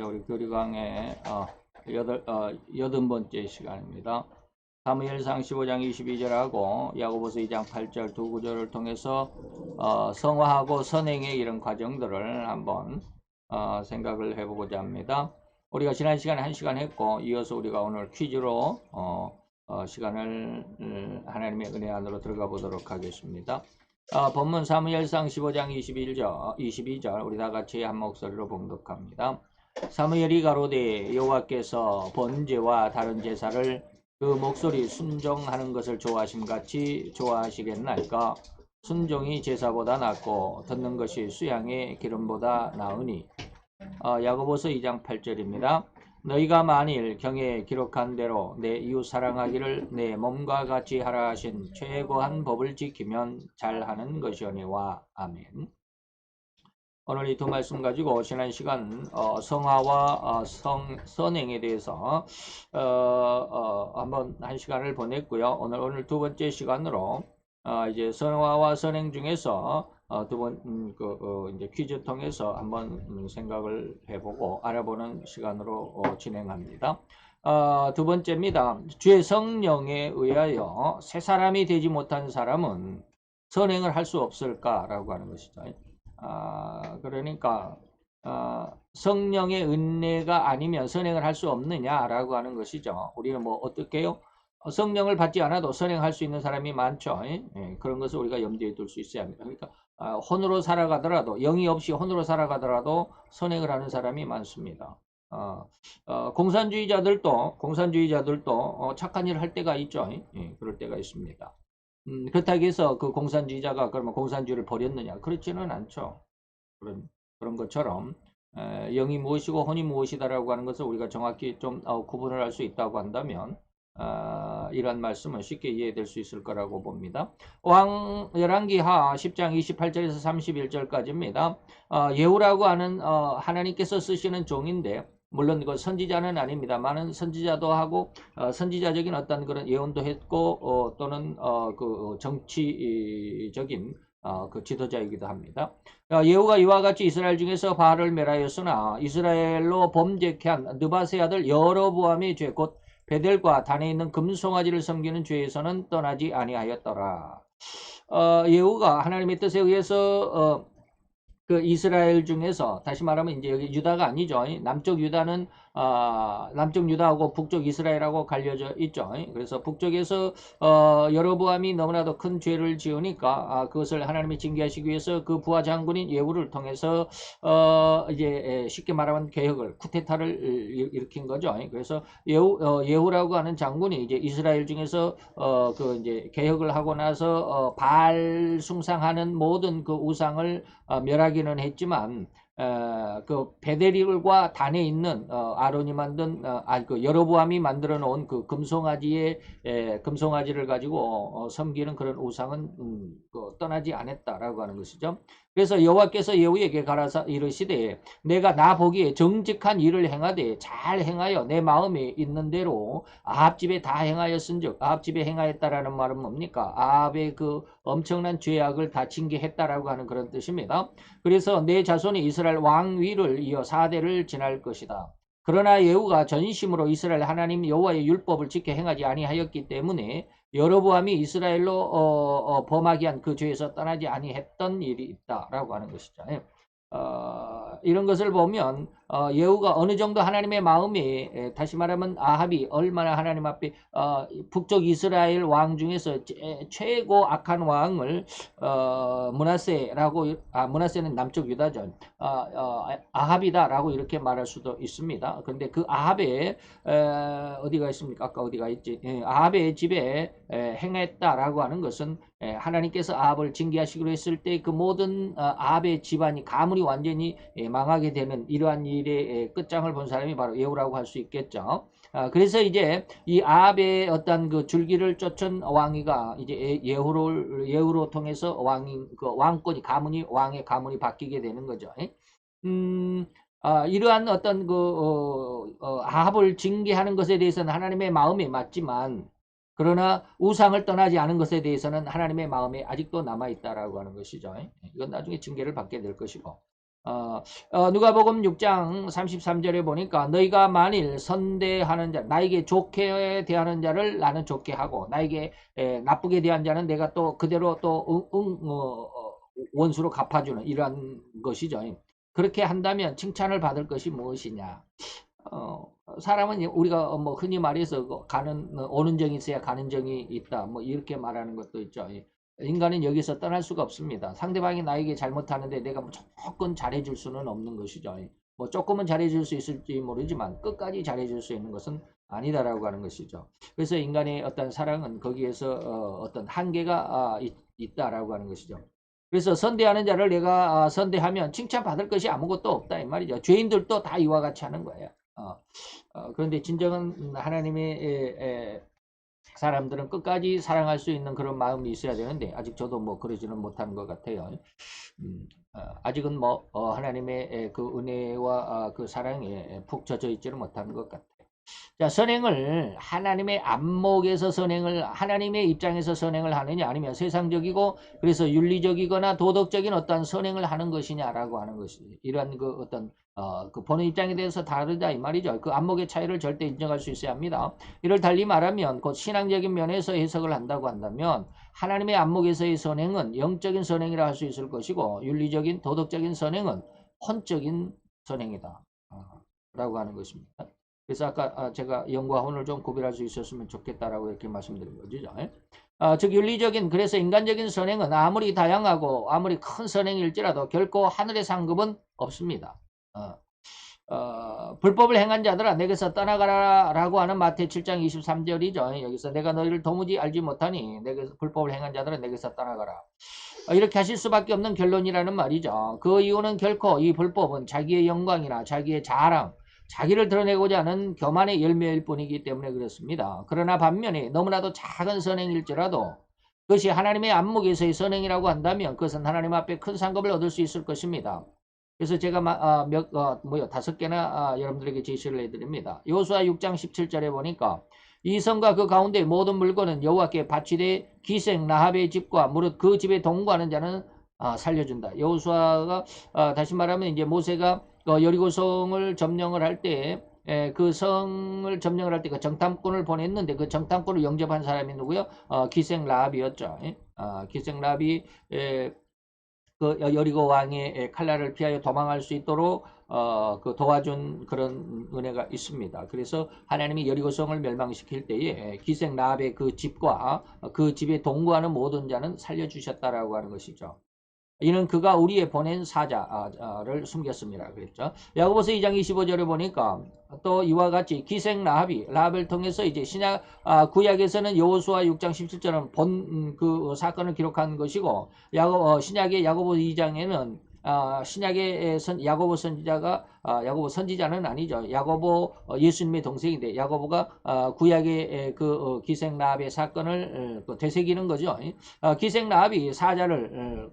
우리 교리강의 80번째 시간입니다. 사무엘상 15장 22절하고 야고보서 2장 8절 두 구절을 통해서 성화하고 선행의 이런 과정들을 한번 생각을 해보고자 합니다. 우리가 지난 시간에 1시간 했고, 이어서 우리가 오늘 퀴즈로 시간을 하나님의 은혜 안으로 들어가 보도록 하겠습니다. 본문 사무엘상 15장 22절 우리 다 같이 한 목소리로 봉독합니다. 사무엘이 가로되 여호와께서 번제와 다른 제사를 그 목소리 순종하는 것을 좋아하심같이 좋아하시겠나이까? 순종이 제사보다 낫고 듣는 것이 수양의 기름보다 나으니. 야고보서 2장 8절입니다. 너희가 만일 경에 기록한 대로 내 이웃 사랑하기를 내 몸과 같이 하라 하신 최고한 법을 지키면 잘하는 것이오니와. 아멘. 오늘 이 두 말씀 가지고 지난 시간 성화와 선행에 대해서 한번 1시간을 보냈고요. 오늘 두 번째 시간으로 이제 성화와 선행 중에서 이제 퀴즈 통해서 한번 생각을 해보고 알아보는 시간으로 진행합니다. 두 번째입니다. 주의 성령에 의하여 새 사람이 되지 못한 사람은 선행을 할 수 없을까라고 하는 것이죠. 그러니까 성령의 은혜가 아니면 선행을 할 수 없느냐라고 하는 것이죠. 우리는 뭐 어떻게 해요? 성령을 받지 않아도 선행할 수 있는 사람이 많죠. 그런 것을 우리가 염두에 둘 수 있어야 합니다. 그러니까 혼으로 살아가더라도, 영이 없이 혼으로 살아가더라도 선행을 하는 사람이 많습니다. 공산주의자들도 착한 일을 할 때가 있죠. 그럴 때가 있습니다. 그렇다고 해서 그 공산주의자가 그러면 공산주의를 버렸느냐? 그렇지는 않죠. 그런 것처럼 영이 무엇이고 혼이 무엇이다라고 하는 것을 우리가 정확히 좀 구분을 할 수 있다고 한다면 이러한 말씀은 쉽게 이해될 수 있을 거라고 봅니다. 열왕기하 10장 28절에서 31절까지입니다. 예후라고 하는 하나님께서 쓰시는 종인데, 물론 이거 선지자는 아닙니다만은 선지자도 하고 선지자적인 어떤 그런 예언도 했고 또는 그 정치적인 그 지도자이기도 합니다. 예후가 이와 같이 이스라엘 중에서 바알을 멸하였으나 이스라엘로 범죄케 한 느바세 아들 여로보암의 죄 곧 베델과 단에 있는 금송아지를 섬기는 죄에서는 떠나지 아니하였더라. 예후가 하나님의 뜻에 의해서 그 이스라엘 중에서, 다시 말하면 이제 여기 유다가 아니죠. 남쪽 유다는 남쪽 유다하고 북쪽 이스라엘하고 갈려져 있죠. 그래서 북쪽에서 여로보암이 너무나도 큰 죄를 지으니까 그것을 하나님이 징계하시기 위해서 그 부하 장군인 예후를 통해서 이제 쉽게 말하면 개혁을, 쿠데타를 일으킨 거죠. 그래서 예후라고 하는 장군이 이제 이스라엘 중에서 그 이제 개혁을 하고 나서 바알 숭상하는 모든 그 우상을 멸하기는 했지만 그 베델과 단에 있는 아론이 만든 그 여로보암이 만들어 놓은 그 금송아지를 가지고 섬기는 그런 우상은 떠나지 않았다라고 하는 것이죠. 그래서 여호와께서 예후에게 가라사 이르시되 내가 나 보기에 정직한 일을 행하되 잘 행하여 내 마음에 있는 대로 아합 집에 다 행하였은즉, 아합 집에 행하였다라는 말은 뭡니까? 아합의 그 엄청난 죄악을 다 징계했다라고 하는 그런 뜻입니다. 그래서 내 자손이 이스라엘 왕위를 이어 4대를 지날 것이다. 그러나 예후가 전심으로 이스라엘 하나님 여호와의 율법을 지켜 행하지 아니하였기 때문에 여로보암이 이스라엘로 범하게 한 그 죄에서 떠나지 아니했던 일이 있다라고 하는 것이죠. 이런 것을 보면 예후가 어느 정도 하나님의 마음이, 다시 말하면 아합이 얼마나 하나님 앞에 북쪽 이스라엘 왕 중에서 최고 악한 왕을 므낫세는 남쪽 유다죠. 아합이다라고 이렇게 말할 수도 있습니다. 그런데 그 아합의 어디가 있습니까? 아까 어디가 있지? 아합의 집에 행했다라고 하는 것은 하나님께서 아합을 징계하시기로 했을 때 그 모든 아합의 집안이 가문이 완전히 망하게 되는 이러한 일의 끝장을 본 사람이 바로 예후라고 할 수 있겠죠. 그래서 이제 이 아합의 어떤 그 줄기를 쫓은 왕위가 이제 예후로 통해서 그 왕권이 왕의 가문이 바뀌게 되는 거죠. 이러한 어떤 아합을 징계하는 것에 대해서는 하나님의 마음에 맞지만, 그러나 우상을 떠나지 않은 것에 대해서는 하나님의 마음에 아직도 남아있다라고 하는 것이죠. 이건 나중에 징계를 받게 될 것이고. 누가복음 6장 33절에 보니까 너희가 만일 선대하는 자, 나에게 좋게 대하는 자를 나는 좋게 하고 나에게 나쁘게 대한 자는 내가 또 그대로 또 원수로 갚아주는 이러한 것이죠. 그렇게 한다면 칭찬을 받을 것이 무엇이냐? 사람은 우리가 뭐 흔히 말해서 오는 정이 있어야 가는 정이 있다. 뭐 이렇게 말하는 것도 있죠. 인간은 여기서 떠날 수가 없습니다. 상대방이 나에게 잘못하는데 내가 무조건 잘해줄 수는 없는 것이죠. 뭐 조금은 잘해줄 수 있을지 모르지만 끝까지 잘해줄 수 있는 것은 아니다라고 하는 것이죠. 그래서 인간의 어떤 사랑은 거기에서 어떤 한계가 있다라고 하는 것이죠. 그래서 선대하는 자를 내가 선대하면 칭찬받을 것이 아무것도 없다 이 말이죠. 죄인들도 다 이와 같이 하는 거예요. 그런데 진정한 하나님의 사람들은 끝까지 사랑할 수 있는 그런 마음이 있어야 되는데 아직 저도 뭐 그러지는 못하는 것 같아요. 아직은 뭐 하나님의 그 은혜와 그 사랑에 푹 젖어 있지는 못하는 것 같아요. 자, 선행을 하나님의 안목에서 선행을 하나님의 입장에서 선행을 하느냐 아니면 세상적이고 그래서 윤리적이거나 도덕적인 어떤 선행을 하는 것이냐라고 하는 것이 이러한 그 어떤 그 보는 입장에 대해서 다르다 이 말이죠. 그 안목의 차이를 절대 인정할 수 있어야 합니다. 이를 달리 말하면 곧 신앙적인 면에서 해석을 한다고 한다면 하나님의 안목에서의 선행은 영적인 선행이라 할 수 있을 것이고 윤리적인 도덕적인 선행은 혼적인 선행이다 라고 하는 것입니다. 그래서 아까 제가 영과 혼을 좀 구별할 수 있었으면 좋겠다라고 이렇게 말씀드린 거죠. 즉 윤리적인 그래서 인간적인 선행은 아무리 다양하고 아무리 큰 선행일지라도 결코 하늘의 상급은 없습니다. 불법을 행한 자들아 내게서 떠나가라 라고 하는 마태 7장 23절이죠. 여기서 내가 너희를 도무지 알지 못하니 내게서 불법을 행한 자들아 내게서 떠나가라. 이렇게 하실 수밖에 없는 결론이라는 말이죠. 그 이유는 결코 이 불법은 자기의 영광이나 자기의 자랑 자기를 드러내고자 하는 교만의 열매일 뿐이기 때문에 그렇습니다. 그러나 반면에 너무나도 작은 선행일지라도 그것이 하나님의 안목에서의 선행이라고 한다면 그것은 하나님 앞에 큰 상급을 얻을 수 있을 것입니다. 그래서 제가 다섯 개나 여러분들에게 제시를 해드립니다. 여호수아 6장 17절에 보니까 이 성과 그 가운데 모든 물건은 여호와께 바치되 기생 라합의 집과 무릇 그 집에 동거하는 자는 살려준다. 여호수아가 다시 말하면 이제 모세가 여리고성을 점령을 할 때 그 성을 점령을 할 때 그 정탐꾼을 보냈는데 그 정탐꾼을 영접한 사람이 누구요? 기생 라합이었죠. 기생 라합이 그 여리고 왕의 칼날을 피하여 도망할 수 있도록 그 도와준 그런 은혜가 있습니다. 그래서 하나님이 여리고성을 멸망시킬 때에 기생 라합의 그 집과 그 집에 동거하는 모든 자는 살려주셨다라고 하는 것이죠. 이는 그가 우리의 보낸 사자를 숨겼습니다. 그랬죠. 야고보서 2장 25절에 보니까 또 이와 같이 기생 라합을 통해서 이제 구약에서는 여호수아 6장 17절은 본 그 사건을 기록한 것이고 신약의 야고보 2장에는 신약의 야고보 선지자가 야고보 선지자는 아니죠. 야고보 예수님의 동생인데 야고보가 구약의 그 기생 라합의 사건을 되새기는 거죠. 기생 라합이 사자를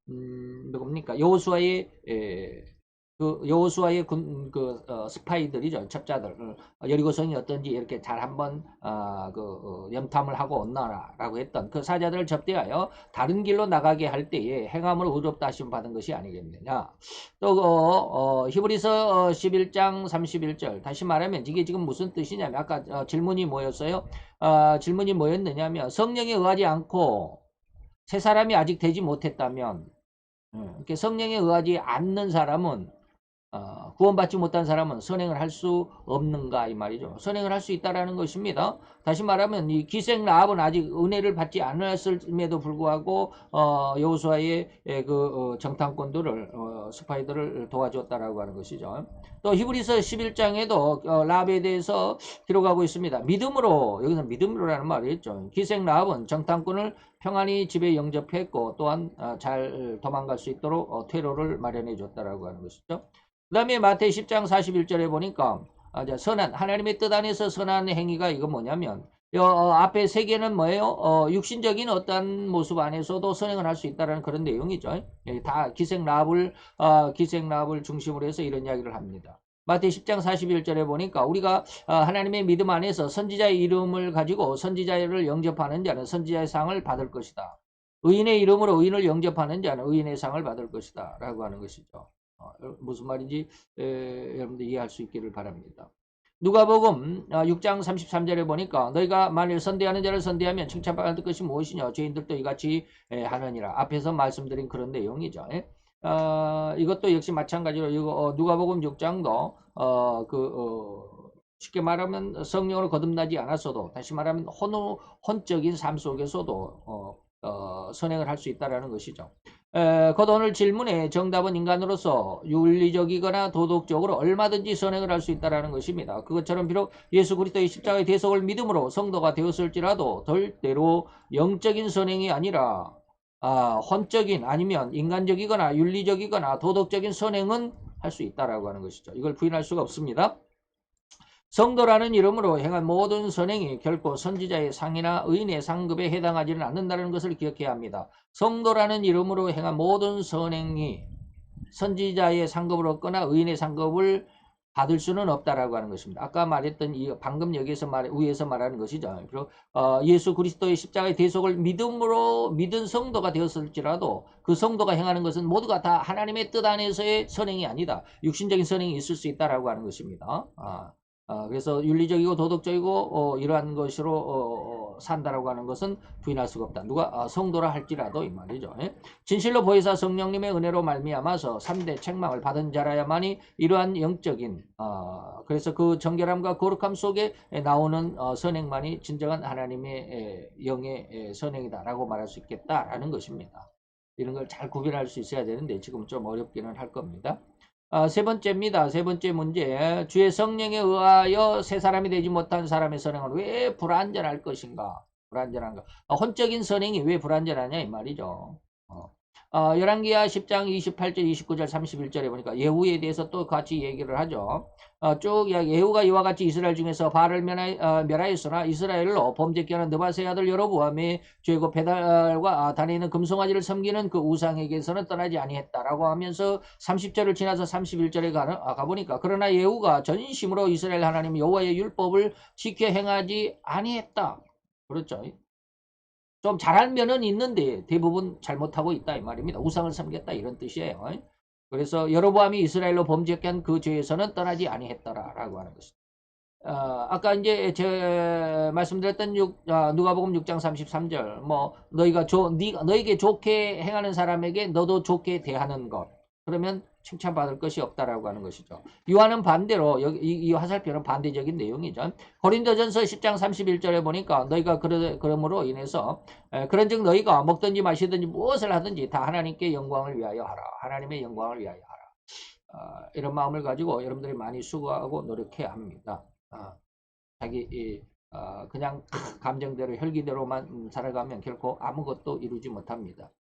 누굽니까 여호수아의 여호수아의 스파이들이죠. 첩자들. 여리고성이 어떤지 이렇게 잘 한번 염탐을 하고 온나라라고 했던 그 사자들을 접대하여 다른 길로 나가게 할 때에 행함을 의롭다 하심 받은 것이 아니겠느냐. 또 히브리서 11장 31절 다시 말하면 이게 지금 무슨 뜻이냐면 아까 질문이 뭐였어요? 질문이 뭐였느냐면 성령에 의하지 않고 새 사람이 아직 되지 못했다면 이렇게 성령에 의하지 않는 사람은 구원받지 못한 사람은 선행을 할 수 없는가 이 말이죠. 선행을 할 수 있다라는 것입니다. 다시 말하면 이 기생 라합은 아직 은혜를 받지 않았음에도 불구하고 여호수아의 그 정탐꾼들을 스파이들을 도와줬다라고 하는 것이죠. 또 히브리서 11장에도 라합에 대해서 기록하고 있습니다. 믿음으로 여기서 믿음으로라는 말이 있죠. 기생 라합은 정탐꾼을 평안히 집에 영접했고 또한 잘 도망갈 수 있도록 퇴로를 마련해 줬다라고 하는 것이죠. 그 다음에 마태 10장 41절에 보니까 선한 하나님의 뜻 안에서 선한 행위가 이건 뭐냐면 앞에 세 개는 뭐예요? 육신적인 어떤 모습 안에서도 선행을 할 수 있다는 그런 내용이죠. 다 기생 라합을 중심으로 해서 이런 이야기를 합니다. 마태 10장 41절에 보니까 우리가 하나님의 믿음 안에서 선지자의 이름을 가지고 선지자를 영접하는 자는 선지자의 상을 받을 것이다. 의인의 이름으로 의인을 영접하는 자는 의인의 상을 받을 것이다 라고 하는 것이죠. 무슨 말인지 여러분들 이해할 수 있기를 바랍니다. 누가복음 6장 33절에 보니까 너희가 만일 선대하는 자를 선대하면 칭찬받을 것이 무엇이냐 죄인들도 이같이 하느니라. 앞에서 말씀드린 그런 내용이죠. 이것도 역시 마찬가지로 이거 누가복음 6장도 쉽게 말하면 성령으로 거듭나지 않았어도 다시 말하면 혼적인 삶 속에서도 선행을 할 수 있다는 것이죠. 곧 오늘 질문에 정답은 인간으로서 윤리적이거나 도덕적으로 얼마든지 선행을 할 수 있다는 것입니다. 그것처럼 비록 예수 그리스도의 십자가의 대속을 믿음으로 성도가 되었을지라도 절대로 영적인 선행이 아니라 혼적인 아니면 인간적이거나 윤리적이거나 도덕적인 선행은 할 수 있다라고 하는 것이죠. 이걸 부인할 수가 없습니다. 성도라는 이름으로 행한 모든 선행이 결코 선지자의 상이나 의인의 상급에 해당하지는 않는다는 것을 기억해야 합니다. 성도라는 이름으로 행한 모든 선행이 선지자의 상급을 얻거나 의인의 상급을 받을 수는 없다라고 하는 것입니다. 아까 말했던 방금 여기에서 위에서 말하는 것이죠. 예수 그리스도의 십자가의 대속을 믿음으로 믿은 성도가 되었을지라도 그 성도가 행하는 것은 모두가 다 하나님의 뜻 안에서의 선행이 아니다. 육신적인 선행이 있을 수 있다라고 하는 것입니다. 그래서 윤리적이고 도덕적이고 이러한 것으로 산다라고 하는 것은 부인할 수가 없다. 누가 성도라 할지라도 이 말이죠. 진실로 보혜사 성령님의 은혜로 말미암아서 3대 책망을 받은 자라야만이 이러한 영적인 그래서 그 정결함과 거룩함 속에 나오는 선행만이 진정한 하나님의 영의 선행이다라고 말할 수 있겠다라는 것입니다. 이런 걸 잘 구별할 수 있어야 되는데 지금 좀 어렵기는 할 겁니다. 세 번째입니다. 세 번째 문제. 주의 성령에 의하여 새 사람이 되지 못한 사람의 선행은 왜 불완전할 것인가? 불완전한가? 혼적인 선행이 왜 불완전하냐 이 말이죠. 열왕기하 10장 28절, 29절, 31절에 보니까 예후에 대해서 또 같이 얘기를 하죠. 쭉 예후가 이와 같이 이스라엘 중에서 바알을 멸하였으나 이스라엘로 범죄케 하는 느바세의 아들 여로보암의 죄고 베달과 단에 있는 금송아지를 섬기는 그 우상에게서는 떠나지 아니했다라고 하면서 30절을 지나서 31절에 가보니까 그러나 예후가 전심으로 이스라엘 하나님 여호와의 율법을 지켜 행하지 아니했다. 그렇죠. 좀 잘한 면은 있는데 대부분 잘못하고 있다 이 말입니다. 우상을 섬겼다 이런 뜻이에요. 그래서 여로보암이 이스라엘로 범죄케 한 그 죄에서는 떠나지 아니했더라라고 하는 것입니다. 아까 이제 제 말씀드렸던 누가복음 6장 33절 너에게 좋게 행하는 사람에게 너도 좋게 대하는 것 그러면 칭찬받을 것이 없다라고 하는 것이죠. 요한은 반대로 이 화살표는 반대적인 내용이죠. 고린도전서 10장 31절에 보니까 너희가 그러므로 인해서 그런즉 너희가 먹든지 마시든지 무엇을 하든지 다 하나님께 영광을 위하여 하라. 하나님의 영광을 위하여 하라. 이런 마음을 가지고 여러분들이 많이 수고하고 노력해야 합니다. 자기 그냥 감정대로 혈기대로만 살아가면 결코 아무것도 이루지 못합니다.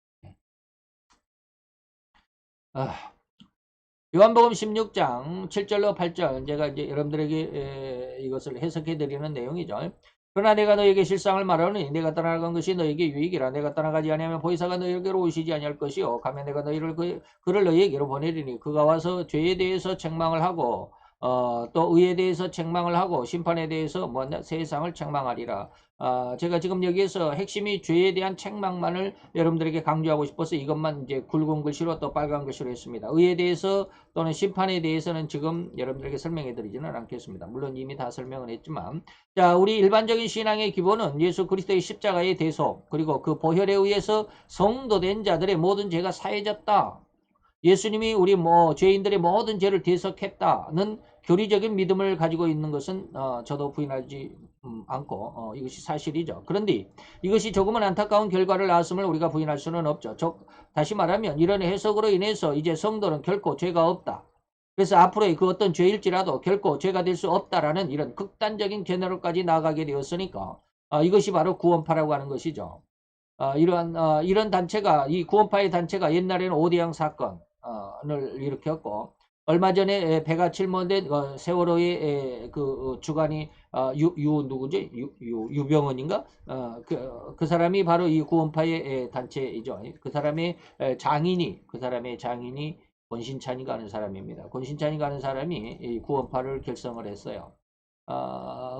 요한복음 16장 7절로 8절 제가 이제 여러분들에게 이것을 해석해 드리는 내용이죠. 그러나 내가 너에게 실상을 말하노니 내가 떠나간 것이 너에게 유익이라. 내가 떠나가지 아니하면 보혜사가 너에게로 오시지 아니할 것이요 가면 내가 그를 너에게로 보내리니 그가 와서 죄에 대해서 책망을 하고 또 의에 대해서 책망을 하고 심판에 대해서 세상을 책망하리라. 제가 지금 여기에서 핵심이 죄에 대한 책망만을 여러분들에게 강조하고 싶어서 이것만 이제 굵은 글씨로 또 빨간 글씨로 했습니다. 의에 대해서 또는 심판에 대해서는 지금 여러분들에게 설명해 드리지는 않겠습니다. 물론 이미 다 설명을 했지만 자, 우리 일반적인 신앙의 기본은 예수 그리스도의 십자가의 대속 그리고 그 보혈에 의해서 성도된 자들의 모든 죄가 사해졌다. 예수님이 우리 죄인들의 모든 죄를 대속했다는 교리적인 믿음을 가지고 있는 것은 저도 부인하지 않고 이것이 사실이죠. 그런데 이것이 조금은 안타까운 결과를 낳았음을 우리가 부인할 수는 없죠. 다시 말하면 이런 해석으로 인해서 이제 성도는 결코 죄가 없다. 그래서 앞으로의 그 어떤 죄일지라도 결코 죄가 될 수 없다라는 이런 극단적인 견해로까지 나아가게 되었으니까 이것이 바로 구원파라고 하는 것이죠. 이런 단체가 이 구원파의 단체가 옛날에는 오대양 사건을 일으켰고 얼마 전에 배가 침몰된 세월호의 그 주관이 누구죠? 유병헌인가? 그 사람이 바로 이 구원파의 단체이죠. 그 사람의 장인이 권신찬이가 하는 사람입니다. 권신찬이가 하는 사람이 이 구원파를 결성을 했어요.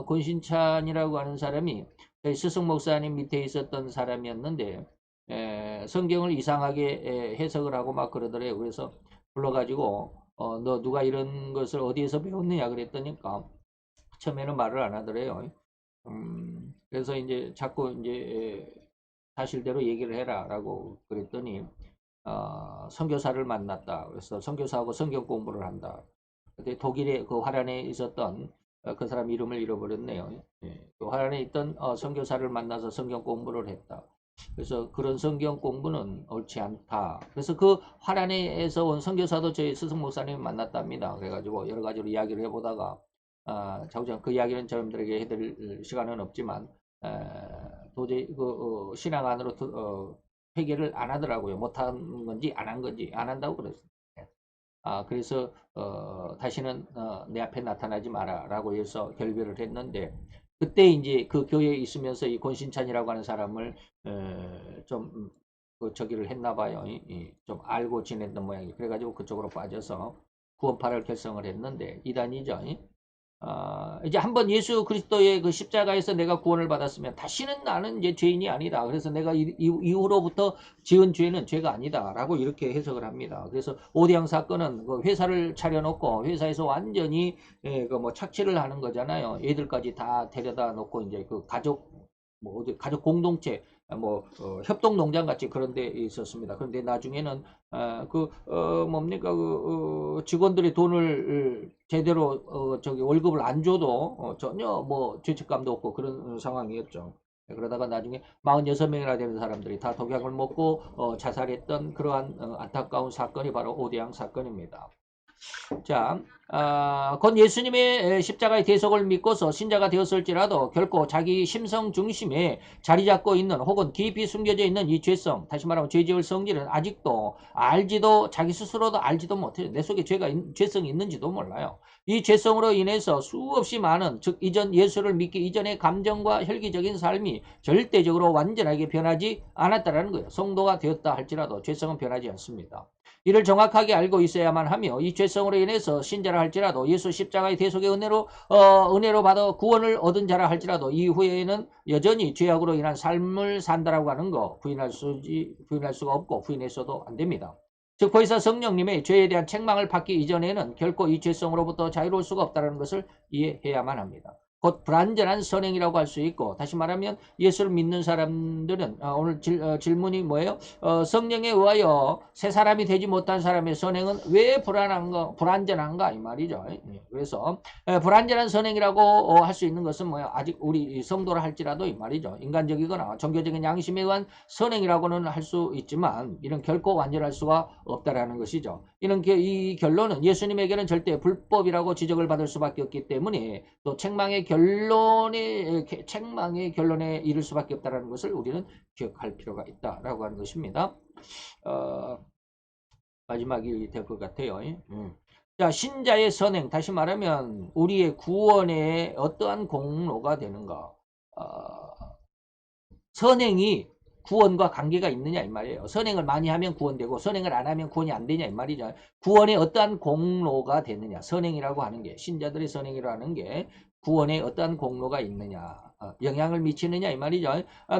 권신찬이라고 하는 사람이 스승 목사님 밑에 있었던 사람이었는데 성경을 이상하게 해석을 하고 막 그러더래요. 그래서 불러가지고 너 누가 이런 것을 어디에서 배웠느냐 그랬더니까 처음에는 말을 안 하더래요. 그래서 이제 자꾸 이제 사실대로 얘기를 해라라고 그랬더니 선교사를 만났다. 그래서 선교사하고 성경 공부를 한다. 근데 독일의 그 화란에 있었던 그 사람 이름을 잃어버렸네요. 예, 그 화란에 있던 선교사를 만나서 성경 공부를 했다. 그래서 그런 성경 공부는 옳지 않다. 그래서 그 화란에서 온 선교사도 저희 스승 목사님 만났답니다. 그래가지고 여러 가지로 이야기를 해보다가 자우장 그 이야기는 저님들에게 해드릴 시간은 없지만 도저히 그 신앙 안으로 회개를 안 하더라고요. 못한 건지 안 한 건지 안 한다고 그랬어요. 그래서 다시는 내 앞에 나타나지 마라 라고 해서 결별을 했는데 그때 이제 그 교회에 있으면서 이 권신찬이라고 하는 사람을 좀 저기를 했나 봐요. 좀 알고 지냈던 모양이. 그래가지고 그쪽으로 빠져서 구원파를 결성을 했는데 이단이죠. 이제 한번 예수 그리스도의 그 십자가에서 내가 구원을 받았으면 다시는 나는 이제 죄인이 아니다. 그래서 내가 이후로부터 지은 죄는 죄가 아니다. 라고 이렇게 해석을 합니다. 그래서 오대양 사건은 그 회사를 차려놓고 회사에서 완전히 그 뭐 착취를 하는 거잖아요. 애들까지 다 데려다 놓고 이제 그 가족 뭐 어디 가족 공동체 뭐 협동 농장 같이 그런 데 있었습니다. 그런데 나중에는 뭡니까 직원들의 돈을 제대로 저기 월급을 안 줘도 전혀 뭐 죄책감도 없고 그런 상황이었죠. 그러다가 나중에 46명이나 되는 사람들이 다 독약을 먹고 자살했던 그러한 안타까운 사건이 바로 오대양 사건입니다. 자, 곧 예수님의 십자가의 대속을 믿고서 신자가 되었을지라도 결코 자기 심성 중심에 자리 잡고 있는 혹은 깊이 숨겨져 있는 이 죄성, 다시 말하면 죄지을 성질은 아직도 알지도 자기 스스로도 알지도 못해요. 내 속에 죄성이 있는지도 몰라요. 이 죄성으로 인해서 수없이 많은 즉 이전 예수를 믿기 이전의 감정과 혈기적인 삶이 절대적으로 완전하게 변하지 않았다는 거예요. 성도가 되었다 할지라도 죄성은 변하지 않습니다. 이를 정확하게 알고 있어야만 하며 이 죄성으로 인해서 신자라 할지라도 예수 십자가의 대속의 은혜로 받아 구원을 얻은 자라 할지라도 이후에는 여전히 죄악으로 인한 삶을 산다라고 하는 거 부인할 수가 없고 부인해서도 안 됩니다. 즉 보이사 성령님의 죄에 대한 책망을 받기 이전에는 결코 이 죄성으로부터 자유로울 수가 없다는 것을 이해해야만 합니다. 곧 불완전한 선행이라고 할 수 있고 다시 말하면 예수를 믿는 사람들은 오늘 질문이 뭐예요? 성령에 의하여 새 사람이 되지 못한 사람의 선행은 왜 불완전한가 이 말이죠. 그래서 불완전한 선행이라고 할 수 있는 것은 뭐예요? 아직 우리 성도라 할지라도 이 말이죠. 인간적이거나 종교적인 양심에 의한 선행이라고는 할 수 있지만 이는 결코 완전할 수가 없다라는 것이죠. 이 결론은 예수님에게는 절대 불법이라고 지적을 받을 수밖에 없기 때문에 또 책망의 결론에 이를 수밖에 없다는 것을 우리는 기억할 필요가 있다라고 하는 것입니다. 마지막이 될 것 같아요. 자, 신자의 선행, 다시 말하면 우리의 구원에 어떠한 공로가 되는가? 선행이 구원과 관계가 있느냐 이 말이에요. 선행을 많이 하면 구원되고 선행을 안 하면 구원이 안 되냐 이 말이죠. 구원에 어떠한 공로가 되느냐. 선행이라고 하는 게 신자들의 선행이라고 하는 게 구원에 어떠한 공로가 있느냐. 영향을 미치느냐 이 말이죠.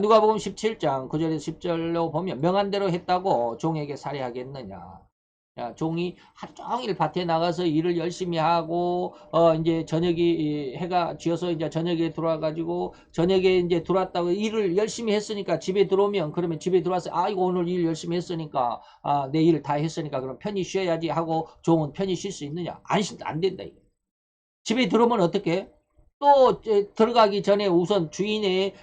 누가복음 17장 9절에서 10절로 보면 명한 대로 했다고 종에게 살해하겠느냐. 종이 하루 종일 밭에 나가서 일을 열심히 하고 이제 저녁이 해가 지어서 이제 저녁에 들어와가지고 저녁에 이제 들어왔다고 일을 열심히 했으니까 집에 들어오면 그러면 집에 들어와서 이거 오늘 일 열심히 했으니까 내 일 다 했으니까 그럼 편히 쉬어야지 하고 종은 편히 쉴 수 있느냐? 안 된다 이거. 집에 들어오면 어떻게? 또 들어가기 전에 우선 주인의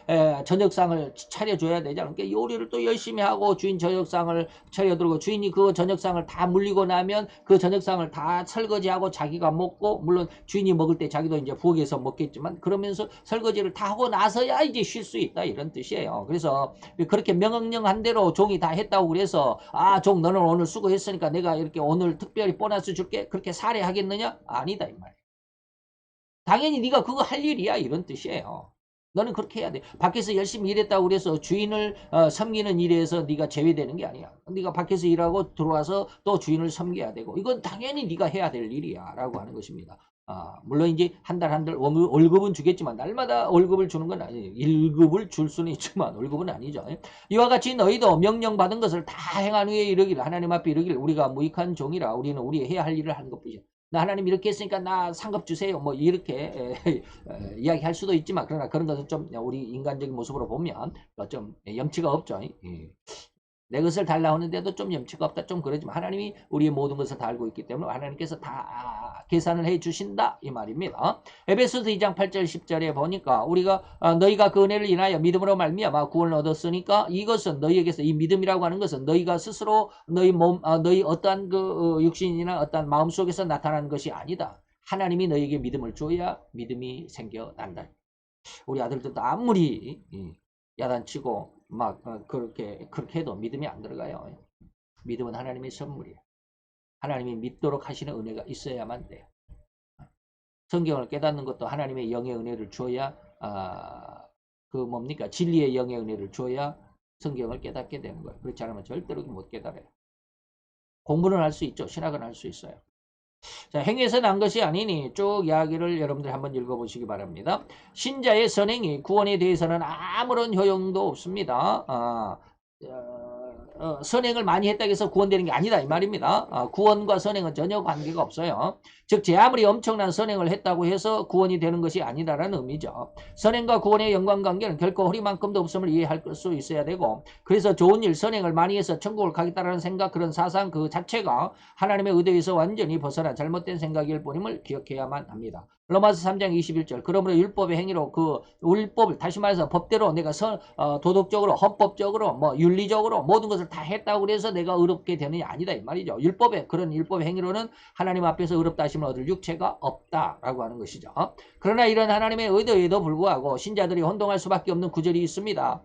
저녁상을 차려줘야 되잖아. 그러니까 요리를 또 열심히 하고 주인 저녁상을 차려들고 주인이 그 저녁상을 다 물리고 나면 그 저녁상을 다 설거지하고 자기가 먹고 물론 주인이 먹을 때 자기도 이제 부엌에서 먹겠지만 그러면서 설거지를 다 하고 나서야 이제 쉴 수 있다 이런 뜻이에요. 그래서 그렇게 명령한 대로 종이 다 했다고 그래서 종 너는 오늘 수고했으니까 내가 이렇게 오늘 특별히 보너스 줄게 그렇게 살해하겠느냐? 아니다 이 말이에요. 당연히 네가 그거 할 일이야 이런 뜻이에요. 너는 그렇게 해야 돼. 밖에서 열심히 일했다고 그래서 주인을 섬기는 일에서 네가 제외되는 게 아니야. 네가 밖에서 일하고 들어와서 또 주인을 섬겨야 되고 이건 당연히 네가 해야 될 일이야 라고 하는 것입니다. 물론 이제 한 달 한 달 월급은 주겠지만 날마다 월급을 주는 건 아니에요. 1급을 줄 수는 있지만 월급은 아니죠. 이와 같이 너희도 명령받은 것을 다 행한 후에 이르기를 하나님 앞에 이르기를 우리가 무익한 종이라 우리는 우리 해야 할 일을 하는 것뿐이야. 나 하나님 이렇게 했으니까 나 상급 주세요. 뭐 이렇게 이야기할 수도 있지만 그러나 그런 것은 좀 우리 인간적인 모습으로 보면 좀 염치가 없죠. 내 것을 달라 하는데도 좀 염치가 없다. 좀 그러지만 하나님이 우리의 모든 것을 다 알고 있기 때문에 하나님께서 다 계산을 해 주신다. 이 말입니다. 에베소서 2장 8절 10절에 보니까 우리가 너희가 그 은혜를 인하여 믿음으로 말미암아 구원을 얻었으니까 이것은 너희에게서 이 믿음이라고 하는 것은 너희가 스스로 너희 몸 너희 어떠한 그 육신이나 어떠한 마음속에서 나타나는 것이 아니다. 하나님이 너희에게 믿음을 줘야 믿음이 생겨난다. 우리 아들들도 아무리 야단치고 막 그렇게 해도 믿음이 안 들어가요. 믿음은 하나님의 선물이에요. 하나님이 믿도록 하시는 은혜가 있어야만 돼요. 성경을 깨닫는 것도 하나님의 영의 은혜를 줘야 그 뭡니까 진리의 영의 은혜를 줘야 성경을 깨닫게 되는 거예요. 그렇지 않으면 절대로 못 깨달아요. 공부는 할 수 있죠. 신학은 할 수 있어요. 자, 행위에서 난 것이 아니니 쭉 이야기를 여러분들 한번 읽어보시기 바랍니다. 신자의 선행이 구원에 대해서는 아무런 효용도 없습니다. 선행을 많이 했다고 해서 구원되는 게 아니다 이 말입니다. 구원과 선행은 전혀 관계가 없어요. 즉 제 아무리 엄청난 선행을 했다고 해서 구원이 되는 것이 아니다라는 의미죠. 선행과 구원의 연관관계는 결코 허리만큼도 없음을 이해할 수 있어야 되고 그래서 좋은 일 선행을 많이 해서 천국을 가겠다라는 생각 그런 사상 그 자체가 하나님의 의도에서 완전히 벗어난 잘못된 생각일 뿐임을 기억해야만 합니다. 로마서 3장 21절 그러므로 율법의 행위로 그 율법을 다시 말해서 법대로 내가 도덕적으로 헌법적으로 뭐 윤리적으로 모든 것을 다 했다고 그래서 내가 의롭게 되느냐 아니다 이 말이죠. 그런 율법의 행위로는 하나님 앞에서 의롭다 하심을 얻을 육체가 없다라고 하는 것이죠. 그러나 이런 하나님의 의도에도 불구하고 신자들이 혼동할 수밖에 없는 구절이 있습니다.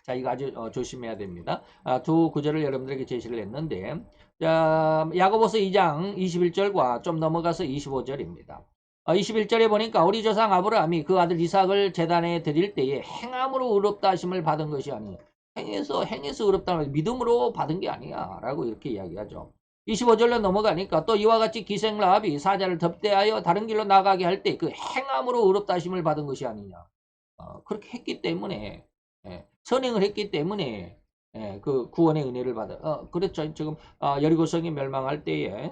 자, 이거 아주 조심해야 됩니다. 두 구절을 여러분들에게 제시를 했는데 자, 야고보서 2장 21절과 좀 넘어가서 25절입니다. 21절에 보니까 우리 조상 아브라함이 그 아들 이삭을 제단에 드릴 때에 행함으로 의롭다 하심을 받은 것이 아니냐. 행해서 의롭다는 믿음으로 받은 게 아니야 라고 이렇게 이야기하죠. 25절로 넘어가니까 또 이와 같이 기생 라합이 사자를 덮대하여 다른 길로 나가게 할 때 그 행함으로 의롭다 하심을 받은 것이 아니냐. 그렇게 했기 때문에 선행을 했기 때문에 그 구원의 은혜를 받아. 그렇죠. 지금 여리고성이 멸망할 때에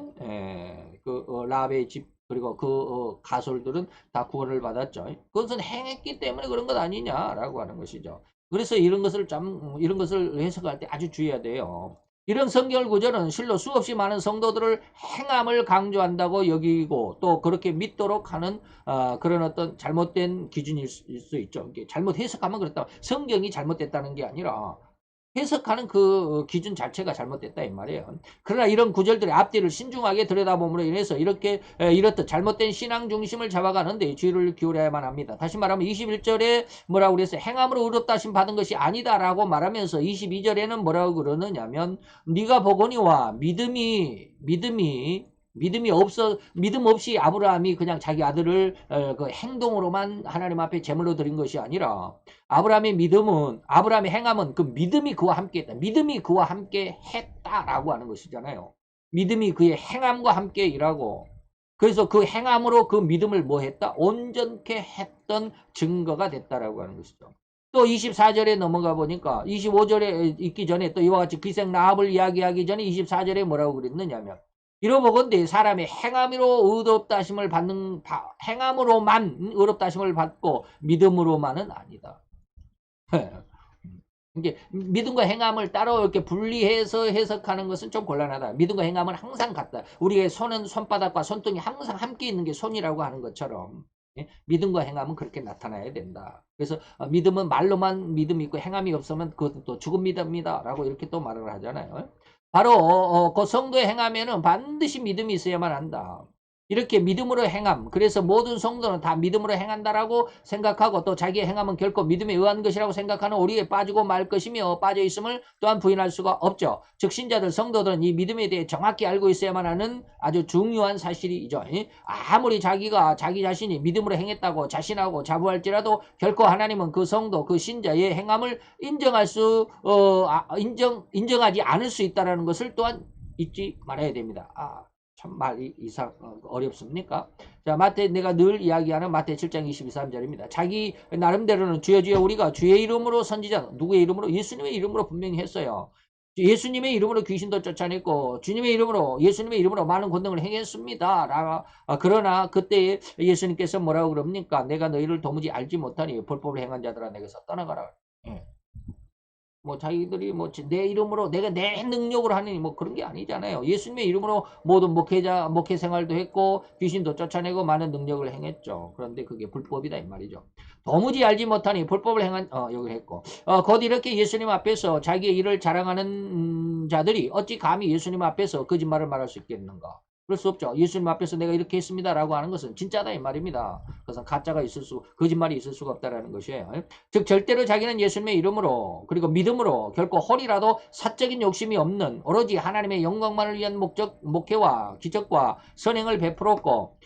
그 라합의 집 그리고 그 가솔들은 다 구원을 받았죠. 그것은 행했기 때문에 그런 것 아니냐라고 하는 것이죠. 그래서 이런 것을 해석할 때 아주 주의해야 돼요. 이런 성경 구절은 실로 수없이 많은 성도들을 행함을 강조한다고 여기고 또 그렇게 믿도록 하는 그런 어떤 잘못된 기준일 수 있죠. 잘못 해석하면 그렇다. 성경이 잘못됐다는 게 아니라 해석하는 그 기준 자체가 잘못됐다 이 말이에요. 그러나 이런 구절들의 앞뒤를 신중하게 들여다봄으로 인해서 이렇듯 잘못된 신앙 중심을 잡아가는데 주의를 기울여야만 합니다. 다시 말하면 21절에 뭐라고 그랬어요? 행함으로 의롭다 하심 받은 것이 아니다라고 말하면서 22절에는 뭐라고 그러느냐면 네가 보거니와 믿음 없이 아브라함이 그냥 자기 아들을 그 행동으로만 하나님 앞에 제물로 드린 것이 아니라 아브라함의 행함은 그 믿음이 그와 함께 했다. 믿음이 그와 함께 했다라고 하는 것이잖아요. 믿음이 그의 행함과 함께 일하고 그래서 그 행함으로 그 믿음을 뭐 했다? 온전케 했던 증거가 됐다라고 하는 것이죠. 또 24절에 넘어가 보니까 25절에 있기 전에 또 이와 같이 기생 라합을 이야기하기 전에 24절에 뭐라고 그랬느냐면 이러보건대 사람의 행함으로 의롭다 하심을 받는 행함으로만 의롭다 하심을 받고 믿음으로만은 아니다. 이게 믿음과 행함을 따로 이렇게 분리해서 해석하는 것은 좀 곤란하다. 믿음과 행함은 항상 같다. 우리의 손은 손바닥과 손등이 항상 함께 있는 게 손이라고 하는 것처럼 믿음과 행함은 그렇게 나타나야 된다. 그래서 믿음은 말로만 믿음이 있고 행함이 없으면 그것은 또 죽은 믿음이다 라고 이렇게 또 말을 하잖아요. 바로 그 성도의 행함에는 반드시 믿음이 있어야만 한다. 이렇게 믿음으로 행함. 그래서 모든 성도는 다 믿음으로 행한다라고 생각하고 또 자기의 행함은 결코 믿음에 의한 것이라고 생각하는 오리에 빠지고 말 것이며 빠져 있음을 또한 부인할 수가 없죠. 즉 신자들 성도들은 이 믿음에 대해 정확히 알고 있어야만 하는 아주 중요한 사실이죠. 아무리 자기가 자기 자신이 믿음으로 행했다고 자신하고 자부할지라도 결코 하나님은 그 성도 그 신자의 행함을 인정하지 않을 수 있다는 것을 또한 잊지 말아야 됩니다. 참 말이 어렵습니까? 자, 내가 늘 이야기하는 마태 7장 22~23절입니다. 자기 나름대로는 주여 우리가 주의 이름으로 선지자, 누구의 이름으로? 예수님의 이름으로 분명히 했어요. 예수님의 이름으로 귀신도 쫓아냈고 주님의 이름으로 예수님의 이름으로 많은 권능을 행했습니다. 그러나 그때 예수님께서 뭐라고 그럽니까? 내가 너희를 도무지 알지 못하니 불법을 행한 자들아 내게서 떠나가라. 예. 뭐 자기들이 뭐 내 이름으로 내가 내 능력으로 하느니 뭐 그런 게 아니잖아요. 예수님의 이름으로 모든 목회 생활도 했고 귀신도 쫓아내고 많은 능력을 행했죠. 그런데 그게 불법이다 이 말이죠. 도무지 알지 못하니 불법을 행한 여기 했고 곧 이렇게 예수님 앞에서 자기의 일을 자랑하는 자들이 어찌 감히 예수님 앞에서 거짓말을 말할 수 있겠는가? 그럴 수 없죠. 예수님 앞에서 내가 이렇게 했습니다라고 하는 것은 진짜다 이 말입니다. 그것은 가짜가 거짓말이 있을 수가 없다라는 것이에요. 즉 절대로 자기는 예수님의 이름으로 그리고 믿음으로 결코 홀이라도 사적인 욕심이 없는 오로지 하나님의 영광만을 위한 목회와 기적과 선행을 베풀었고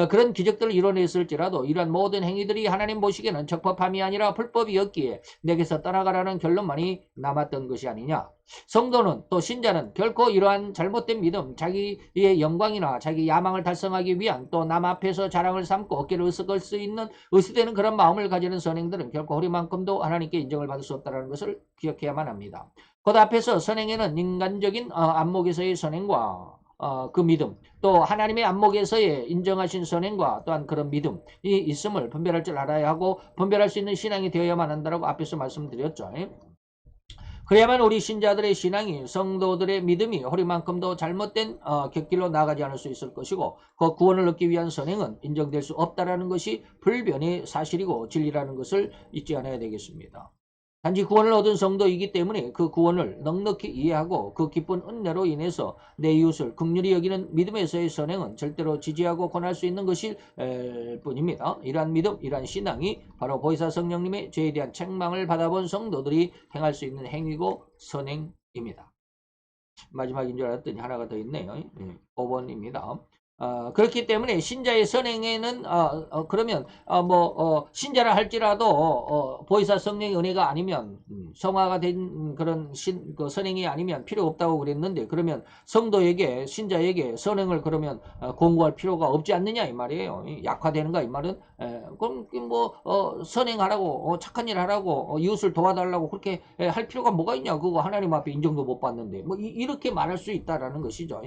그런 기적들을 이뤄냈을지라도 이러한 모든 행위들이 하나님 보시기에는 적법함이 아니라 불법이었기에 내게서 떠나가라는 결론만이 남았던 것이 아니냐. 성도는 또 신자는 결코 이러한 잘못된 믿음, 자기의 영광이나 자기 야망을 달성하기 위한 또 남 앞에서 자랑을 삼고 어깨를 으쓱할 수 있는 의수되는 그런 마음을 가지는 선행들은 결코 허리만큼도 하나님께 인정을 받을 수 없다는 것을 기억해야만 합니다. 곧 앞에서 선행에는 인간적인 안목에서의 선행과 그 믿음, 또 하나님의 안목에서의 인정하신 선행과 또한 그런 믿음이 있음을 분별할 줄 알아야 하고 분별할 수 있는 신앙이 되어야만 한다고 앞에서 말씀드렸죠. 그래야만 우리 신자들의 신앙이 성도들의 믿음이 허리만큼도 잘못된 곁길로 나가지 않을 수 있을 것이고 그 구원을 얻기 위한 선행은 인정될 수 없다라는 것이 불변의 사실이고 진리라는 것을 잊지 않아야 되겠습니다. 단지 구원을 얻은 성도이기 때문에 그 구원을 넉넉히 이해하고 그 기쁜 은혜로 인해서 내 이웃을 긍휼히 여기는 믿음에서의 선행은 절대로 지지하고 권할 수 있는 것일 뿐입니다. 이러한 믿음, 이러한 신앙이 바로 보혜사 성령님의 죄에 대한 책망을 받아본 성도들이 행할 수 있는 행위고 선행입니다. 마지막인 줄 알았더니 하나가 더 있네요. 5번입니다. 그렇기 때문에 신자의 선행에는 그러면 신자라 할지라도 보혜사 성령의 은혜가 아니면 성화가 된 그런 그 선행이 아니면 필요 없다고 그랬는데 그러면 성도에게 신자에게 선행을 그러면 공부할 필요가 없지 않느냐 이 말이에요. 약화되는가 이 말은 그럼 선행하라고 착한 일 하라고 이웃을 도와달라고 그렇게 할 필요가 뭐가 있냐 그거 하나님 앞에 인정도 못 받는데 뭐 이렇게 말할 수 있다라는 것이죠.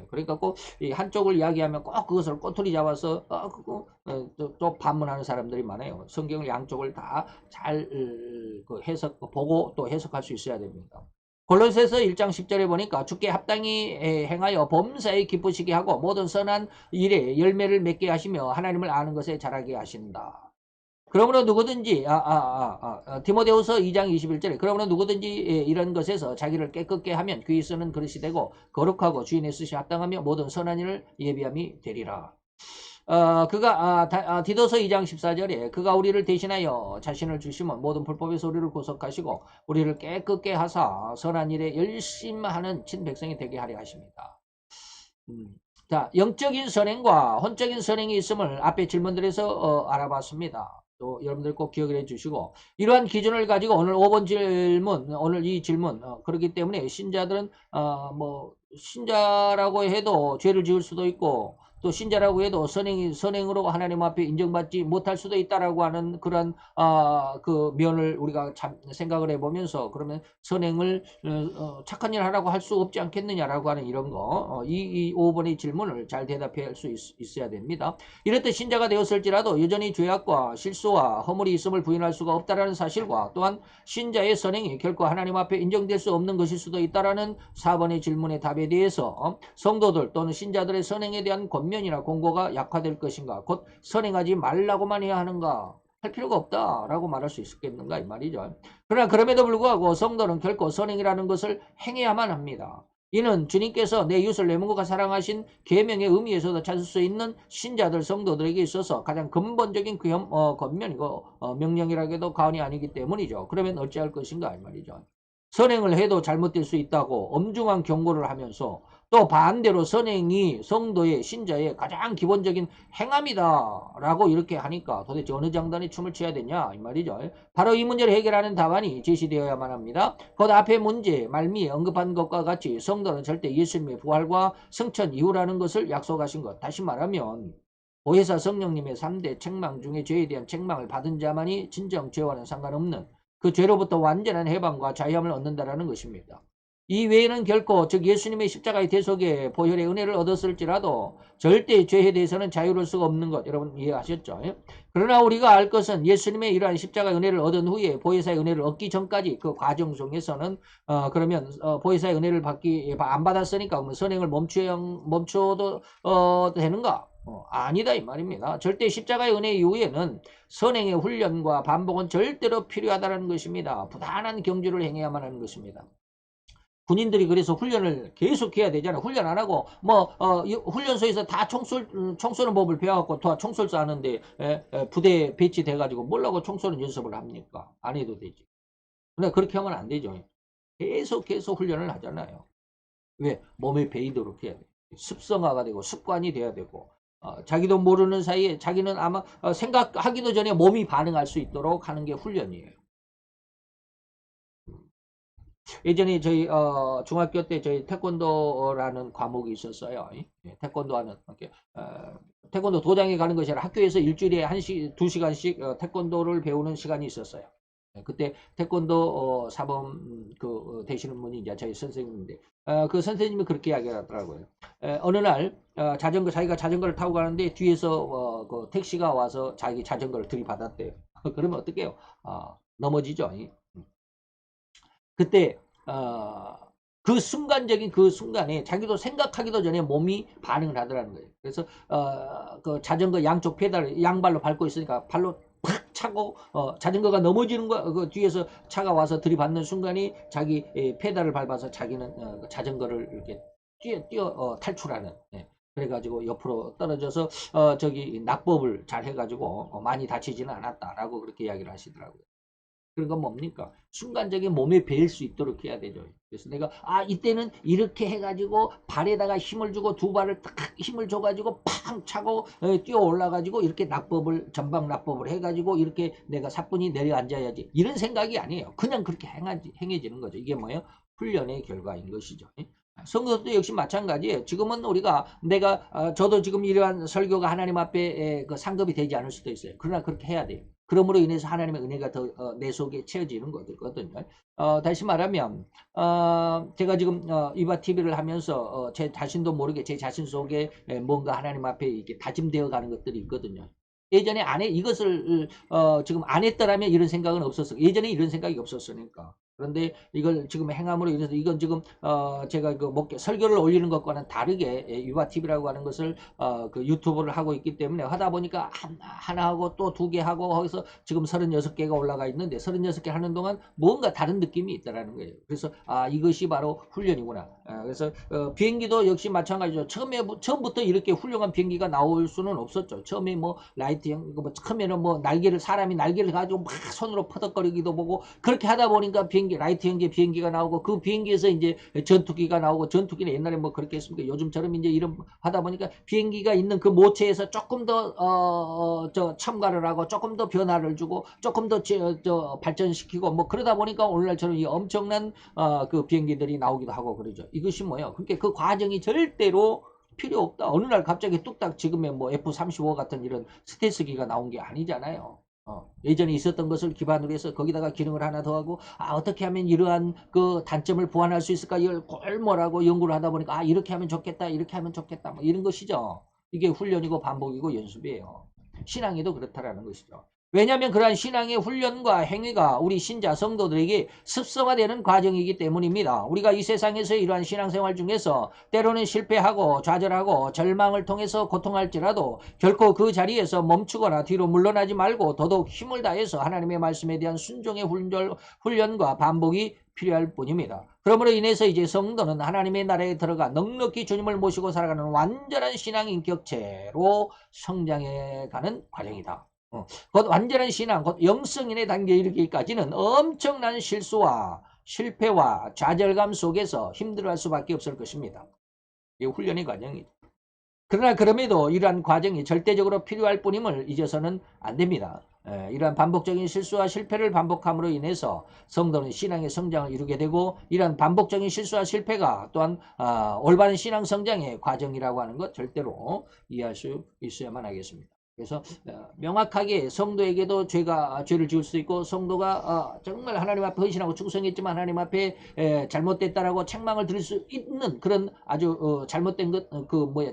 그러니까 꼭 한쪽을 이야기하면 꼭 그것을 꼬투리 잡아서 또 반문하는 사람들이 많아요. 성경을 양쪽을 다 잘 보고 또 해석할 수 있어야 됩니다. 골로새서 1장 10절에 보니까 주께 합당히 행하여 범사에 기쁘시게 하고 모든 선한 일에 열매를 맺게 하시며 하나님을 아는 것에 자라게 하신다. 그러므로 누구든지 디모데후서 2장 21절에 그러므로 누구든지 이런 것에서 자기를 깨끗게 하면 귀히 쓰는 그릇이 되고 거룩하고 주인의 뜻이 합당하며 모든 선한 일을 예비함이 되리라. 디도서 2장 14절에 그가 우리를 대신하여 자신을 주시면 모든 불법에서 우리를 구속하시고 우리를 깨끗게 하사 선한 일에 열심하는 친백성이 되게 하려 하십니다. 자, 영적인 선행과 혼적인 선행이 있음을 앞에 질문들에서 알아봤습니다. 또 여러분들 꼭 기억을 해주시고 이러한 기준을 가지고 오늘 5번 질문, 오늘 이 질문 그렇기 때문에 신자들은 신자라고 해도 죄를 지을 수도 있고 또 신자라고 해도 선행으로 하나님 앞에 인정받지 못할 수도 있다라고 하는 그런 그 면을 우리가 참 생각을 해보면서 그러면 선행을 착한 일 하라고 할 수 없지 않겠느냐라고 하는 이런 거 이 5번의 질문을 잘 대답할 수 있어야 됩니다. 이렇듯 신자가 되었을지라도 여전히 죄악과 실수와 허물이 있음을 부인할 수가 없다라는 사실과 또한 신자의 선행이 결코 하나님 앞에 인정될 수 없는 것일 수도 있다라는 4번의 질문의 답에 대해서 성도들 또는 신자들의 선행에 대한 권면이나 공고가 약화될 것인가 곧 선행하지 말라고만 해야 하는가 할 필요가 없다라고 말할 수 있겠는가 이 말이죠. 그러나 그럼에도 불구하고 성도는 결코 선행이라는 것을 행해야만 합니다. 이는 주님께서 내 이웃을 내 몸과 사랑하신 계명의 의미에서도 찾을 수 있는 신자들 성도들에게 있어서 가장 근본적인 권면이고 명령이라고 해도 과언이 아니기 때문이죠. 그러면 어찌할 것인가 이 말이죠. 선행을 해도 잘못될 수 있다고 엄중한 경고를 하면서 또 반대로 선행이 성도의 신자의 가장 기본적인 행함이다라고 이렇게 하니까 도대체 어느 장단에 춤을 춰야 되냐 이 말이죠. 바로 이 문제를 해결하는 답안이 제시되어야만 합니다. 곧 앞의 문제 말미에 언급한 것과 같이 성도는 절대 예수님의 부활과 승천 이후라는 것을 약속하신 것. 다시 말하면 보혜사 성령님의 3대 책망 중에 죄에 대한 책망을 받은 자만이 진정 죄와는 상관없는 그 죄로부터 완전한 해방과 자유함을 얻는다라는 것입니다. 이 외에는 결코 즉 예수님의 십자가의 대속에 보혈의 은혜를 얻었을지라도 절대 죄에 대해서는 자유로울 수가 없는 것 여러분 이해하셨죠? 그러나 우리가 알 것은 예수님의 이러한 십자가의 은혜를 얻은 후에 보혜사의 은혜를 얻기 전까지 그 과정 중에서는 그러면 보혜사의 은혜를 받기 안 받았으니까 그러면 선행을 멈춰도 되는가? 아니다 이 말입니다. 절대 십자가의 은혜 이후에는 선행의 훈련과 반복은 절대로 필요하다는 것입니다. 부단한 경주를 행해야만 하는 것입니다. 군인들이 그래서 훈련을 계속 해야 되잖아요. 훈련 안 하고 훈련소에서 다 총 쏘는 법을 배워갖고 다 총 쏠 줄 아는데 부대 배치돼가지고 뭘라고 총 쏘는 연습을 합니까? 안 해도 되지. 근데 그렇게 하면 안 되죠. 계속 훈련을 하잖아요. 왜? 몸에 배이도록 해야 돼. 습성화가 되고 습관이 돼야 되고 자기도 모르는 사이에 자기는 아마 생각하기도 전에 몸이 반응할 수 있도록 하는 게 훈련이에요. 예전에 저희 중학교 때 저희 태권도라는 과목이 있었어요. 태권도 하는 태권도 도장에 가는 것이 아니라 학교에서 일주일에 2시간씩 태권도를 배우는 시간이 있었어요. 그때 태권도 사범 되시는 분이 이제 저희 선생님인데 그 선생님이 그렇게 이야기하더라고요. 어느 날 자기가 자전거를 타고 가는데 뒤에서 그 택시가 와서 자기 자전거를 들이받았대요. 그러면 어떡해요? 넘어지죠. 그때 그 순간적인 그 순간에 자기도 생각하기도 전에 몸이 반응을 하더라는 거예요. 그래서 그 자전거 양쪽 페달을 양발로 밟고 있으니까 발로 팍 차고 자전거가 넘어지는 거 그 뒤에서 차가 와서 들이받는 순간이 자기 페달을 밟아서 자기는 자전거를 이렇게 뛰어 탈출하는 그래가지고 옆으로 떨어져서 저기 낙법을 잘 해가지고 많이 다치지는 않았다라고 그렇게 이야기를 하시더라고요. 그런 건 뭡니까? 순간적인 몸에 배일 수 있도록 해야 되죠. 그래서 내가 이때는 이렇게 해가지고 발에다가 힘을 주고 두 발을 딱 힘을 줘가지고 팡 차고 뛰어 올라가지고 이렇게 낙법을 전방 낙법을 해가지고 이렇게 내가 사뿐히 내려앉아야지 이런 생각이 아니에요. 그냥 그렇게 행해지는 거죠. 이게 뭐예요? 훈련의 결과인 것이죠. 성도도 역시 마찬가지예요. 지금은 우리가 저도 지금 이러한 설교가 하나님 앞에 그 상급이 되지 않을 수도 있어요. 그러나 그렇게 해야 돼요. 그러므로 인해서 하나님의 은혜가 더 내 속에 채워지는 거거든요. 다시 말하면 제가 지금 이바 TV를 하면서 제 자신도 모르게 제 자신 속에 뭔가 하나님 앞에 이렇게 다짐되어 가는 것들이 있거든요. 예전에 이것을 지금 안 했더라면 이런 생각은 없었어. 예전에 이런 생각이 없었으니까. 그런데 이걸 지금 행함으로 인해서 이건 지금 제가 그 설교를 올리는 것과는 다르게 유아 TV라고 하는 것을 그 유튜브를 하고 있기 때문에 하다 보니까 하나 하고 또 두 개 하고 거기서 지금 36개가 올라가 있는데 36개 하는 동안 뭔가 다른 느낌이 있다라는 거예요. 그래서 이것이 바로 훈련이구나. 그래서 비행기도 역시 마찬가지죠. 처음부터 이렇게 훌륭한 비행기가 나올 수는 없었죠. 처음에 뭐 라이트형 처음에는 뭐 사람이 날개를 가지고 막 손으로 퍼덕거리기도 보고 그렇게 하다 보니까 라이트 형제 비행기가 나오고 그 비행기에서 이제 전투기가 나오고 전투기는 옛날에 뭐 그렇게 했습니까? 요즘처럼 이제 이런 하다 보니까 비행기가 있는 그 모체에서 조금 더 첨가를 하고 조금 더 변화를 주고 조금 더 발전시키고 뭐 그러다 보니까 오늘날처럼 이 엄청난 그 비행기들이 나오기도 하고 그러죠. 이것이 뭐예요? 그러니까 그 과정이 절대로 필요 없다. 어느 날 갑자기 뚝딱 지금의 뭐 F-35 같은 이런 스텔스기가 나온 게 아니잖아요. 예전에 있었던 것을 기반으로 해서 거기다가 기능을 하나 더 하고 어떻게 하면 이러한 그 단점을 보완할 수 있을까 이걸 꼴모라고 연구를 하다 보니까 이렇게 하면 좋겠다 이렇게 하면 좋겠다 뭐 이런 것이죠. 이게 훈련이고 반복이고 연습이에요. 신앙에도 그렇다라는 것이죠. 왜냐하면 그러한 신앙의 훈련과 행위가 우리 신자 성도들에게 습성화되는 과정이기 때문입니다. 우리가 이 세상에서 이러한 신앙생활 중에서 때로는 실패하고 좌절하고 절망을 통해서 고통할지라도 결코 그 자리에서 멈추거나 뒤로 물러나지 말고 더더욱 힘을 다해서 하나님의 말씀에 대한 순종의 훈련과 반복이 필요할 뿐입니다. 그러므로 인해서 이제 성도는 하나님의 나라에 들어가 넉넉히 주님을 모시고 살아가는 완전한 신앙 인격체로 성장해가는 과정이다. 곧 완전한 신앙, 곧 영성인의 단계에 이르기까지는 엄청난 실수와 실패와 좌절감 속에서 힘들어할 수밖에 없을 것입니다. 이게 훈련의 과정이죠. 그러나 그럼에도 이러한 과정이 절대적으로 필요할 뿐임을 잊어서는 안 됩니다. 이러한 반복적인 실수와 실패를 반복함으로 인해서 성도는 신앙의 성장을 이루게 되고 이러한 반복적인 실수와 실패가 또한 올바른 신앙 성장의 과정이라고 하는 것 절대로 이해할 수 있어야만 하겠습니다. 그래서 명확하게 성도에게도 죄를 지을 수 있고 성도가 정말 하나님 앞에 헌신하고 충성했지만 하나님 앞에 잘못됐다라고 책망을 들을 수 있는 그런 아주 잘못된 것,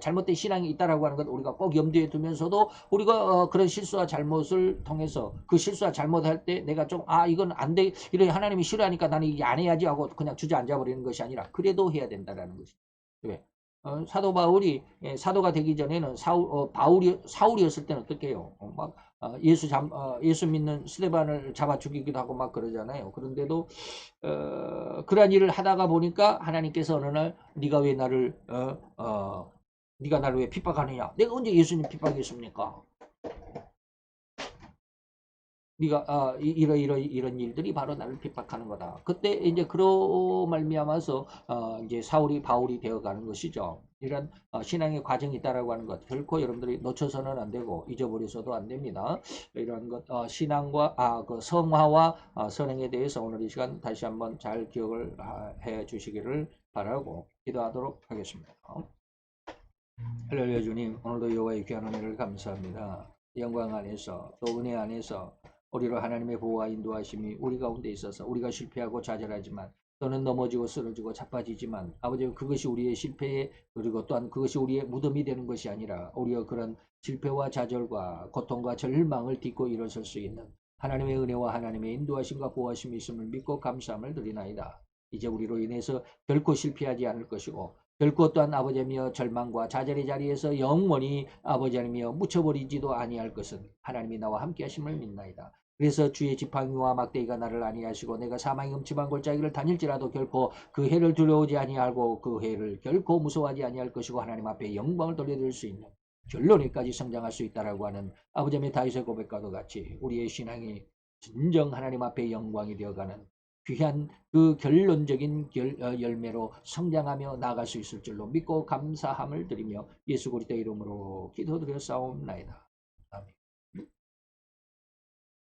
잘못된 신앙이 있다라고 하는 것 우리가 꼭 염두에 두면서도 우리가 그런 실수와 잘못을 통해서 그 실수와 잘못할 때 내가 좀 이건 안 돼, 이래 하나님이 싫어하니까 나는 이게 안 해야지 하고 그냥 주저앉아 버리는 것이 아니라 그래도 해야 된다라는 것이. 왜? 사도 바울이 사도가 되기 전에는 사울이었을 때는 어떻게 해요? 예수 믿는 스데반을 잡아 죽이기도 하고 막 그러잖아요. 그런데도 그러한 일을 하다가 보니까 하나님께서 어느 날 네가 왜 나를 네가 나를 왜 핍박하느냐? 내가 언제 예수님 핍박했습니까? 네가 이런 일들이 바로 나를 핍박하는 거다. 그때 이제 그로 말미암아서 이제 사울이 바울이 되어가는 것이죠. 이런 신앙의 과정이 있다라고 하는 것 결코 여러분들이 놓쳐서는 안 되고 잊어버려서도 안 됩니다. 이런 것 신앙과 그 성화와 선행에 대해서 오늘 이 시간 다시 한번 잘 기억을 해 주시기를 바라고 기도하도록 하겠습니다. 할렐루야 주님, 오늘도 여호와의 귀한 은혜를 감사합니다. 영광 안에서 또 은혜 안에서 우리로 하나님의 보호와 인도하심이 우리 가운데 있어서 우리가 실패하고 좌절하지만 또는 넘어지고 쓰러지고 자빠지지만 아버지 그것이 우리의 실패에 그리고 또한 그것이 우리의 무덤이 되는 것이 아니라 우리의 그런 실패와 좌절과 고통과 절망을 딛고 일어설 수 있는 하나님의 은혜와 하나님의 인도하심과 보호하심이 있음을 믿고 감사함을 드리나이다. 이제 우리로 인해서 결코 실패하지 않을 것이고 결코 또한 아버지며 절망과 좌절의 자리에서 영원히 아버지며 묻혀버리지도 아니할 것은 하나님이 나와 함께 하심을 믿나이다. 그래서 주의 지팡이와 막대기가 나를 아니하시고 내가 사망의 음침한 골짜기를 다닐지라도 결코 그 해를 두려우지 아니하고 그 해를 결코 무서워하지 아니할 것이고 하나님 앞에 영광을 돌려드릴 수 있는 결론에까지 성장할 수 있다라고 하는 아버지의 다윗의 고백과도 같이 우리의 신앙이 진정 하나님 앞에 영광이 되어가는 귀한 그 결론적인 열매로 성장하며 나아갈 수 있을 줄로 믿고 감사함을 드리며 예수 그리스도 이름으로 기도드려 싸움나이다.